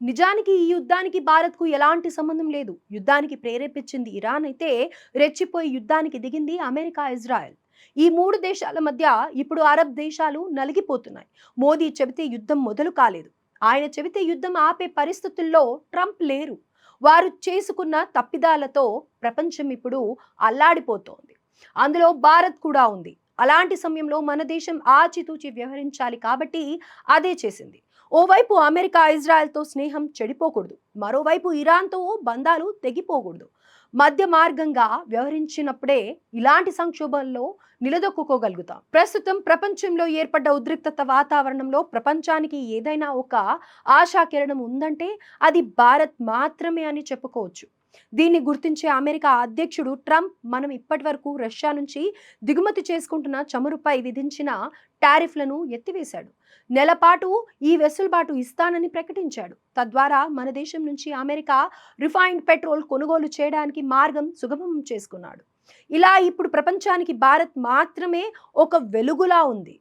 నిజానికి ఈ యుద్ధానికి భారత్‌కు ఎలాంటి సంబంధం లేదు. యుద్ధానికి ప్రేరేపించింది ఇరాన్ అయితే, రెచ్చిపోయి యుద్ధానికి దిగింది అమెరికా, ఇజ్రాయెల్. ఈ 3 దేశాల మధ్య ఇప్పుడు అరబ్ దేశాలు నలిగిపోతున్నాయి. మోదీ చెబితే యుద్ధం మొదలు కాలేదు. ఆయన చెబితే యుద్ధం ఆపే పరిస్థితుల్లో ట్రంప్ లేరు. వారు చేసుకున్న తప్పిదాలతో ప్రపంచం ఇప్పుడు అల్లాడిపోతోంది. అందులో భారత్ కూడా ఉంది. అలాంటి సమయంలో మన దేశం ఆచితూచి వ్యవహరించాలి కాబట్టి అదే చేసింది. ఓవైపు అమెరికా, ఇజ్రాయెల్‌తో స్నేహం చెడిపోకూడదు. మరోవైపు ఇరాన్‌తో బంధాలు తెగిపోకూడదు. మధ్య మార్గంగా వ్యవహరించినప్పుడే ఇలాంటి సంక్షోభాల్లో నిలదొక్కుకోగలుగుతాం. ప్రస్తుతం ప్రపంచంలో ఏర్పడ్డ ఉద్రిక్తత వాతావరణంలో ప్రపంచానికి ఏదైనా ఒక ఆశాకిరణం ఉందంటే అది భారత్ మాత్రమే అని చెప్పుకోవచ్చు. దీన్ని గుర్తించే అమెరికా అధ్యక్షుడు ట్రంప్ మనం ఇప్పటివరకు రష్యా నుంచి దిగుమతి చేసుకుంటున్న చమురుపై విధించిన టారిఫ్లను ఎత్తివేశాడు. నెలపాటు ఈ వెసులుబాటు ఇస్తానని ప్రకటించాడు. తద్వారా మన దేశం నుంచి అమెరికా రిఫైన్డ్ పెట్రోల్ కొనుగోలు చేయడానికి మార్గం సుగమం చేసుకున్నాడు. ఇలా ఇప్పుడు ప్రపంచానికి భారత్ మాత్రమే ఒక వెలుగులా ఉంది.